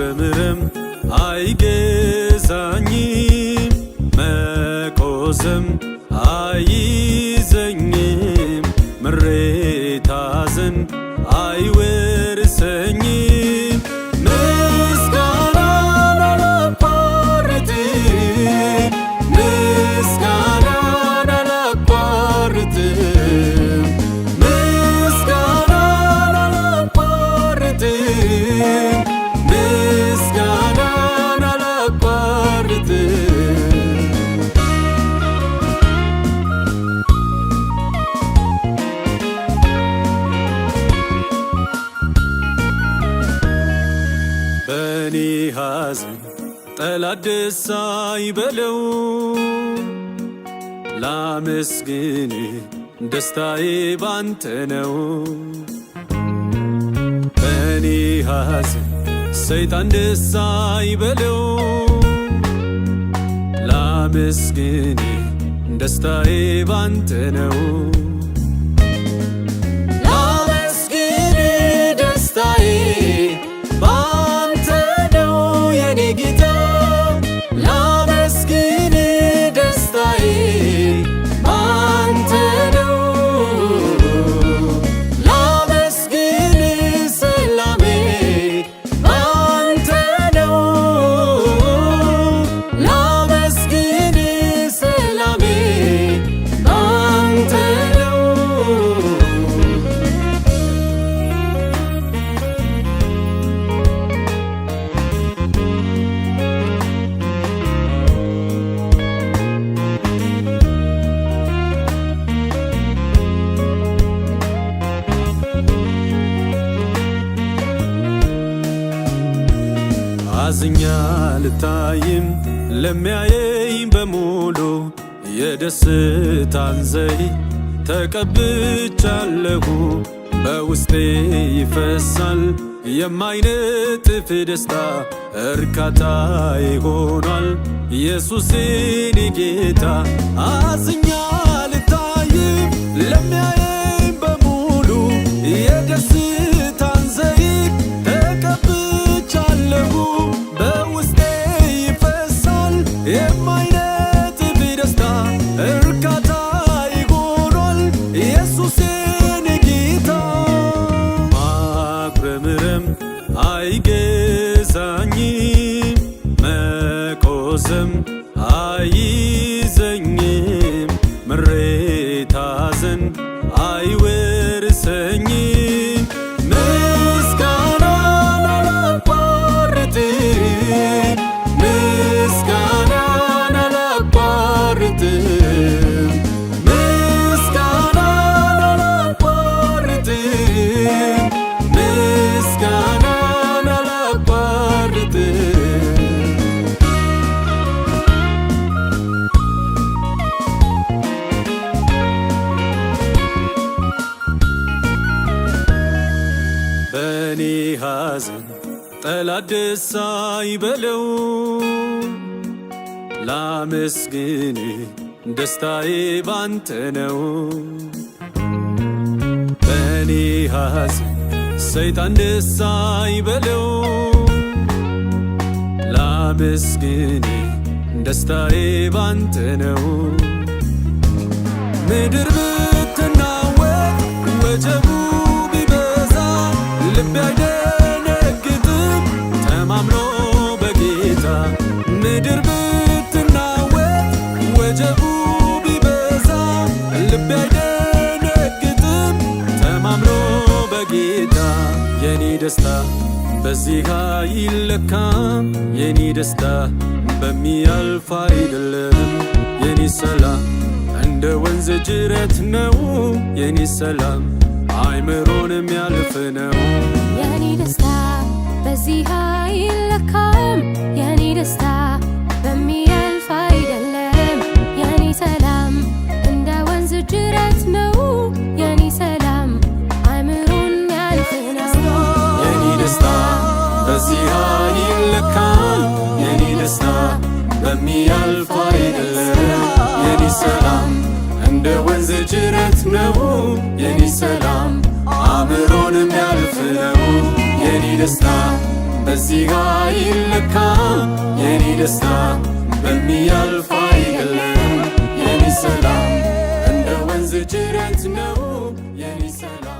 ማጉረምረም አይገዛኝም መቆዘም አይዘኝም ምሬት ሐዘን አይወርሰኝም ምስጋናን አላቋርጥም ምስጋናን አላቋርጥም ምስጋናን አላቋርጥም ምስጋናን አላቋርጥም በኔ ሐዘን ጠላት ደስ አይበለው ላመስግን ደስታዬ ባንተ ነው በኔ ሐዘን ሰይጣን ደስ አይበለው ላመስግን ደስታዬ ባንተ ነው ላመስግን ደስታዬ ባንተ ነው የኔ ጌታ ላመስግን ደስታዬ ባንተ ነው ላመስግን ሰላሜ ባንተ ነው ላመስግን ሰላሜ ባንተ ነው አዝኛ ልታይም ለሚያየኝ በሙሉ የደስታን ዘይት ተቀብቻለሁ በውስጤ ይፈሳል የማይነጥፍ ደስታ እርካታ ይሆናል ኢየሱስ የኔ ጌታ አዝኛ ልታይም ለሚያየኝ በሙሉ የደስታን ዘይት ተቀብቻለሁ በውስጤ ይፈሳል የማይነጥፍ ደስታ እርካታ ይሆናል ኢየሱስ የኔ ጌታ ማጉረምረም አይገዛኝም መቆዘም አይዘኝም ምሬት ሐዘን አይወርሰኝም ምስጋናን አላቋርጥም ምስጋናን አላቋርጥም ምስጋናን አላቋርጥም ምስጋናን አላቋርጥም በኔ ሐዘን ጠላት ደስ አይበለው ላመስግን ደስታዬ ባንተ ነው በኔ ሐዘን ሰይጣን ደስ አይበለው ላመስግን ደስታዬ ባንተ ነው ምድር ብትናወጥ ወጀቡ ቢበዛ ልቤ አይደነግጥም ተማምኖ በጌታ ምድር ብትናወጥ ወጀቡ ቢበዛ ልቤ አይደነግጥም ተማምኖ በጌታ የኔ ደስታ በዚህ አይለካም የኔ ደስታ በሚያልፍ አይደለም የኔ ሰላም እንደ ወንዝ ጅረት ነው የኔ ሰላም አይምሮን የሚያልፍ ነው የኔ ደስታ በዚህ አይለካም የኔ ደስታ በሚያልፍ አይደለም የኔ ሰላም እንደ ወንዝ ጅረት ነው የኔ ሰላም አይምሮን የሚያልፍ ነው የኔ ደስታ በዚህ አይለካም የኔ ደስታ በሚያልፍ አይደለም የኔ ሰላም እንደ ወንዝ ጅረት ነው የኔ ሰላም አእምሮን የሚያልፍ ነው የኔ ደስታ በዚህ አይለካም። የኔ ደስታ በሚያልፍ አይደለም። የኔ ሰላም እንደ ወንዝ ጅረት ነው። የኔ ሰላም